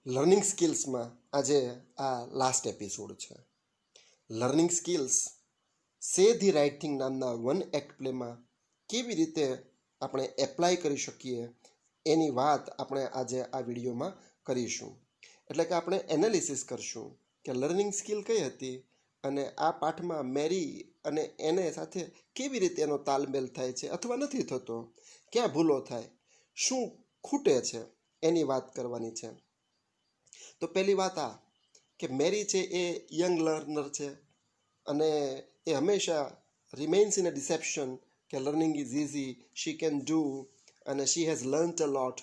Learning સ્કિલ્સમાં આજે આ last episode છે. લર્નિંગ સ્કિલ્સ સે ધી રાઇટ થિંગ નામના વન એક્ટ પ્લેમાં કેવી રીતે આપણે એપ્લાય કરી શકીએ એની વાત આપણે આજે આ વિડીયોમાં કરીશું. એટલે કે આપણે એનાલિસિસ કરશું કે લર્નિંગ સ્કિલ કઈ હતી અને આ પાઠમાં મેરી અને એને સાથે કેવી રીતે એનો તાલમેલ થાય છે અથવા નથી થતો, ક્યાં ભૂલો થાય, શું ખૂટે છે, એની વાત કરવાની છે. તો પહેલી વાત આ કે મેરી છે એ યંગ લર્નર છે અને એ હંમેશા રિમેન્સ ઇન અ ડિસેપ્શન કે learning is easy, she can do અને શી હેઝ લર્ન્ટ અ લોટ.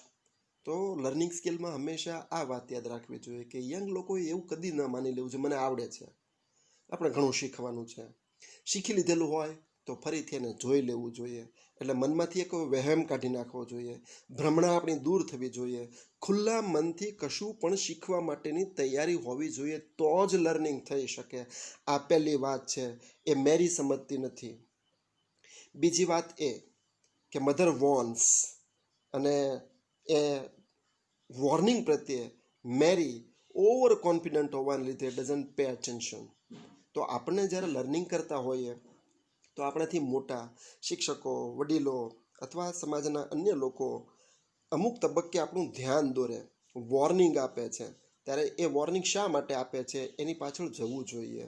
તો લર્નિંગ સ્કિલમાં હંમેશા આ વાત યાદ રાખવી જોઈએ કે યંગ લોકોએ એવું કદી ન માની લેવું છે મને આવડે છે, આપણે ઘણું શીખવાનું છે. શીખી લીધેલું હોય તો ફરીથી એને જોઈ લેવું જોઈએ. એટલે મનમાંથી એક વહેમ કાઢી નાખવો જોઈએ, ભ્રમણા આપણી દૂર થવી જોઈએ, ખુલ્લા મનથી કશું પણ શીખવા માટેની તૈયારી હોવી જોઈએ, તો જ લર્નિંગ થઈ શકે. આ પહેલી વાત છે, એ મેરી સમજતી નથી. બીજી વાત એ કે મધર વોન્સ અને એ વોર્નિંગ પ્રત્યે મેરી ઓવર કોન્ફિડન્ટ હોવાને લીધે ડઝન્ટ પે અટેન્શન. તો આપણે જ્યારે લર્નિંગ કરતા હોઈએ તો આપણાથી મોટા શિક્ષકો, વડીલો અથવા સમાજના અન્ય લોકો અમુક તબક્કે આપણું ધ્યાન દોરે, વોર્નિંગ આપે છે, ત્યારે એ વોર્નિંગ શા માટે આપે છે એની પાછળ જવું જોઈએ.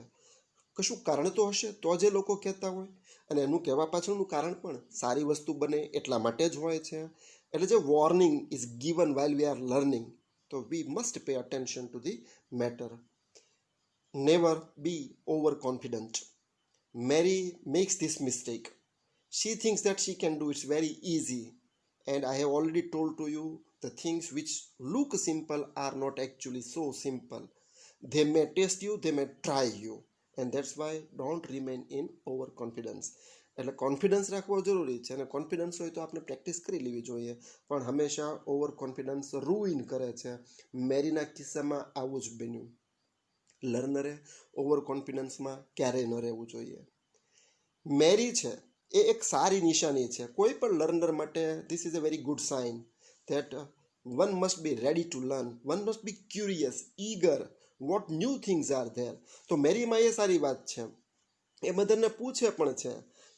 કશું કારણ તો હશે તો જ એ લોકો કહેતા હોય, અને એનું કહેવા પાછળનું કારણ પણ સારી વસ્તુ બને એટલા માટે જ હોય છે. એટલે જે warning is given while we are learning, તો we must pay attention to the matter. Never be over confident. Mary makes this mistake. She thinks that she can do it very easy. And I have already told to you the things which look simple are not actually so simple. They may test you, they may try you. And that's why don't remain in overconfidence. એટલે confidence રાખવો જરૂરી છે અને confidence હોય તો આપણે practice કરી લેવી જોઈએ, પણ હંમેશા ઓવર કોન્ફિડન્સ રૂઇન કરે છે. મેરીના કિસ્સામાં આવું જ બન્યું. લર્નરે ઓવર કોન્ફિડન્સમાં ક્યારેય ન રહેવું જોઈએ. મેરી છે એ એક સારી નિશાની છે કોઈ પણ લર્નર માટે. This is a very good sign that one must be ready to learn, one must be curious, eager, what new things are there. તો મેરીમાં એ સારી વાત છે. એ મધરને પૂછે પણ છે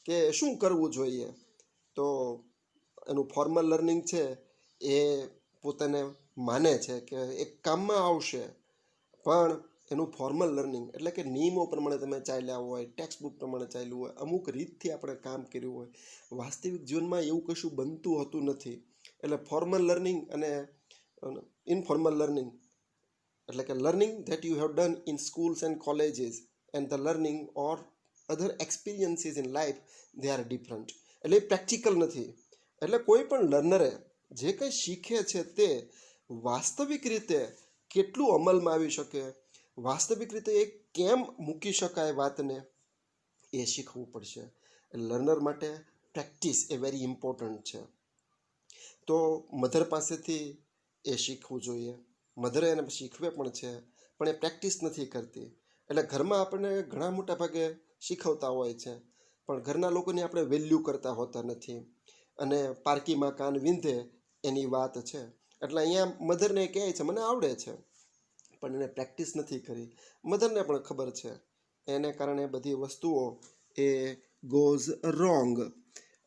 કે શું કરવું જોઈએ. તો એનું ફોર્મલ લર્નિંગ છે એ પોતાને માને છે કે એક કામમાં આવશે, પણ એનું ફોર્મલ લર્નિંગ એટલે કે નિયમો પ્રમાણે તમે ચાલ્યા હોય, ટેક્સ્ટ બુક પ્રમાણે ચાલ્યું હોય, અમુક રીતથી આપણે કામ કર્યું હોય, વાસ્તવિક જીવનમાં એવું કશું બનતું હોતું નથી. એટલે ફોર્મલ લર્નિંગ અને ઇનફોર્મલ લર્નિંગ એટલે કે learning that you have done in schools and colleges and the learning or other experiences in life, they are different. એટલે એ પ્રેક્ટિકલ નથી. એટલે કોઈ પણ લર્નરે જે કંઈ શીખે છે તે વાસ્તવિક રીતે કેટલું અમલમાં આવી શકે, વાસ્તવિક રીતે એ કેમ મૂકી શકાય વાતને, એ શીખવું પડશે. લર્નર માટે પ્રેક્ટિસ એ વેરી ઇમ્પોર્ટન્ટ છે. તો મધર પાસેથી એ શીખવું જોઈએ. મધરે એને શીખવે પણ છે, પણ એ પ્રેક્ટિસ નથી કરતી. એટલે ઘરમાં આપણને ઘણા મોટા ભાગે શીખવતા હોય છે, પણ ઘરના લોકોની આપણે વેલ્યુ કરતા હોતા નથી. અને પારકીમાં કાન વિંધે એની વાત છે. એટલે અહીંયા મધરને કહે છે મને આવડે છે, પણ એને પ્રેક્ટિસ નથી કરી. મધરને પણ ખબર છે, એને કારણે બધી વસ્તુઓ એ ગોઝ રોંગ.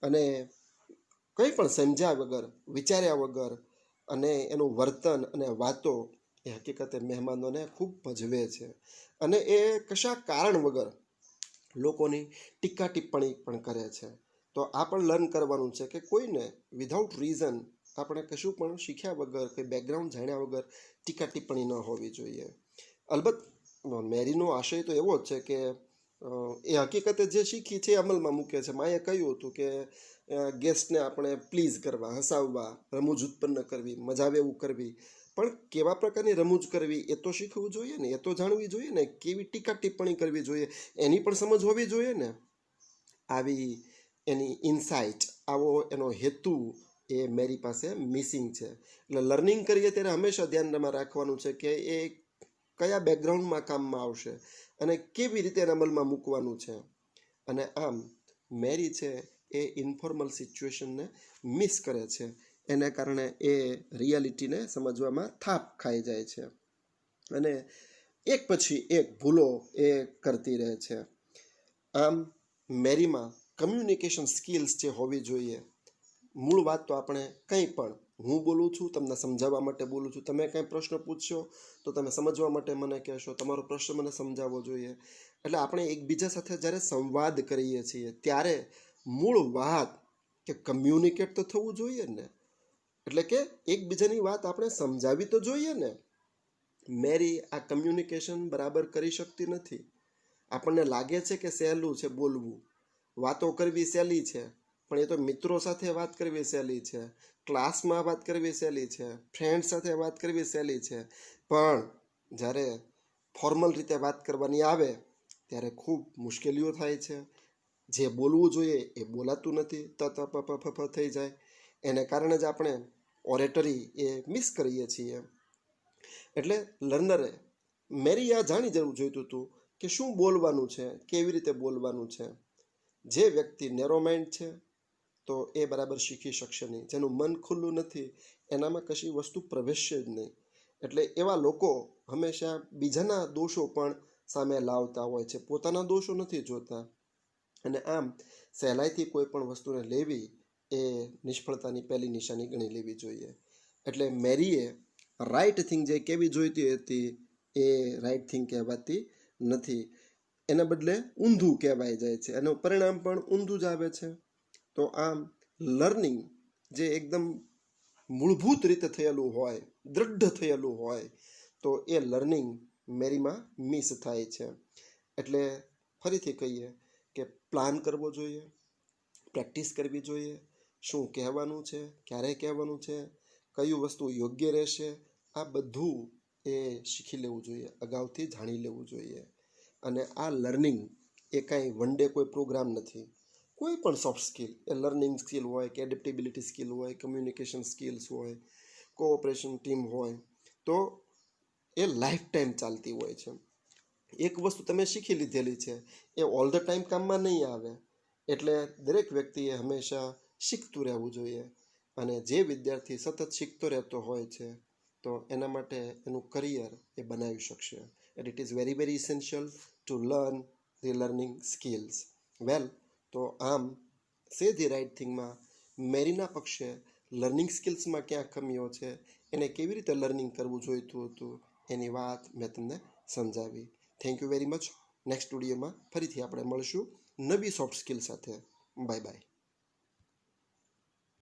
અને કંઈ પણ સમજ્યા વગર, વિચાર્યા વગર અને એનું વર્તન અને વાતો એ હકીકતે મહેમાનોને ખૂબ ભજવે છે. અને એ કશા કારણ વગર લોકોની ટીકા ટિપ્પણી પણ કરે છે. તો આ પણ લર્ન કરવાનું છે કે કોઈને વિધાઉટ રીઝન આપણે કશું પણ શીખ્યા વગર, કંઈ બેકગ્રાઉન્ડ જાણ્યા વગર ટીકા ટિપ્પણી ન હોવી જોઈએ. અલબત્ત મેરીનો આશય તો એવો જ છે કે એ હકીકતે જે શીખી છે એ અમલમાં મૂકે છે. માએ કહ્યું હતું કે ગેસ્ટને આપણે પ્લીઝ કરવા, હસાવવા, રમૂજ ઉત્પન્ન કરવી, મજા આવે એવું કરવી, પણ કેવા પ્રકારની રમૂજ કરવી એ તો શીખવું જોઈએ ને, એ તો જાણવી જોઈએ ને. કેવી ટીકા ટિપ્પણી કરવી જોઈએ એની પણ સમજ હોવી જોઈએ ને. આવી એની ઇન્સાઇટ, આવો એનો હેતુ એ મેરી પાસે મિસિંગ છે. એટલે લર્નિંગ કરીએ ત્યારે હંમેશા ધ્યાનમાં રાખવાનું છે કે એ કયા બેકગ્રાઉન્ડમાં કામમાં આવશે અને કેવી રીતે એને અમલમાં મૂકવાનું છે. અને આમ મેરી છે એ ઇન્ફોર્મલ સિચ્યુએશનને મિસ કરે છે. એને કારણે એ રિયાલિટીને સમજવામાં થાપ ખાઈ જાય છે. અને એક પછી એક ભૂલો એ કરતી રહે છે. આમ મેરીમાં કમ્યુનિકેશન સ્કિલ્સ જે હોવી જોઈએ, મૂળ વાત તો આપણે કંઈ પણ, હું બોલું છું તમને સમજાવવા માટે બોલું છું, તમે કંઈ પ્રશ્ન પૂછશો તો તમે સમજવા માટે મને કહેશો, તમારો પ્રશ્ન મને સમજાવવો જોઈએ. એટલે આપણે એકબીજા સાથે જ્યારે સંવાદ કરીએ છીએ ત્યારે મૂળ વાત કે કમ્યુનિકેટ તો થવું જોઈએ ને, એટલે કે એકબીજાની વાત આપણે સમજાવી તો જોઈએ ને. મેરી આ કમ્યુનિકેશન બરાબર કરી શકતી નથી. આપણને લાગે છે કે સહેલું છે બોલવું, વાતો કરવી સહેલી છે, પણ એ તો મિત્રો સાથે વાત કરવી સહેલી છે, ક્લાસમાં વાત કરવી સહેલી છે, ફ્રેન્ડ સાથે વાત કરવી સહેલી છે, પણ જ્યારે ફોર્મલ રીતે વાત કરવાની આવે ત્યારે ખૂબ મુશ્કેલીઓ થાય છે. જે બોલવું જોઈએ એ બોલાતું નથી, તત થઈ જાય. એને કારણે જ આપણે ઓરેટરી એ મિસ કરીએ છીએ. એટલે લર્નરે મેરી આ જાણી જવું જોઈતું હતું કે શું બોલવાનું છે, કેવી રીતે બોલવાનું છે. જે વ્યક્તિ નેરો માઇન્ડ છે તો એ બરાબર શીખી શકશે નહીં. જેનું મન ખુલ્લું નથી એનામાં કશી વસ્તુ પ્રવેશશે જ નહીં. એટલે એવા લોકો હંમેશા બીજાના દોષો પણ સામે લાવતા હોય છે, પોતાના દોષો નથી જોતા. અને આમ સહેલાઈથી કોઈ પણ વસ્તુને લેવી એ નિષ્ફળતાની પહેલી નિશાની ગણી લેવી જોઈએ. એટલે મેરીએ રાઈટ થિંગ જે કહેવી જોઈતી હતી એ રાઈટ થિંગ કહેવાતી નથી, એના બદલે ઊંધું કહેવાય જાય છે, એનું પરિણામ પણ ઊંધું જ આવે છે. તો આમ લર્નિંગ જે એકદમ મૂળભૂત રીતે થયેલું હોય, દૃઢ થયેલું હોય, તો એ લર્નિંગ મેરીમાં મિસ થાય છે. એટલે ફરીથી કહીએ કે પ્લાન કરવો જોઈએ, પ્રેક્ટિસ કરવી જોઈએ, શું કહેવાનું છે, ક્યારે કહેવાનું છે, કયું વસ્તુ યોગ્ય રહેશે, આ બધું એ શીખી લેવું જોઈએ, અગાઉથી જાણી લેવું જોઈએ. અને આ લર્નિંગ એ કાંઈ વન ડે કોઈ પ્રોગ્રામ નથી. કોઈ પણ સોફ્ટ સ્કિલ, એ લર્નિંગ સ્કિલ હોય કે એડેપ્ટેબિલિટી સ્કિલ હોય, કમ્યુનિકેશન સ્કિલ્સ હોય, કોઓપરેશન ટીમ હોય, તો એ લાઈફ ટાઈમ ચાલતી હોય છે. એક વસ્તુ તમે શીખી લીધેલી છે એ ઓલ ધ ટાઈમ કામમાં નહીં આવે. એટલે દરેક વ્યક્તિએ હંમેશા શીખતું રહેવું જોઈએ. અને જે વિદ્યાર્થી સતત શીખતો રહેતો હોય છે તો એના માટે એનું કરિયર એ બનાવી શકશે. And it is very very essential to learn the learning skills well. તો આમ સે ધી રાઇટ થિંગમાં મેરીના પક્ષે લર્નિંગ સ્કિલ્સમાં ક્યાં કમીઓ છે, એને કેવી રીતે લર્નિંગ કરવું જોઈતું હતું, એની વાત મેં તમને સમજાવી. Thank you very much. Next વિડીયોમાં ફરીથી આપણે મળશું નવી સોફ્ટ સ્કિલ સાથે. Bye bye.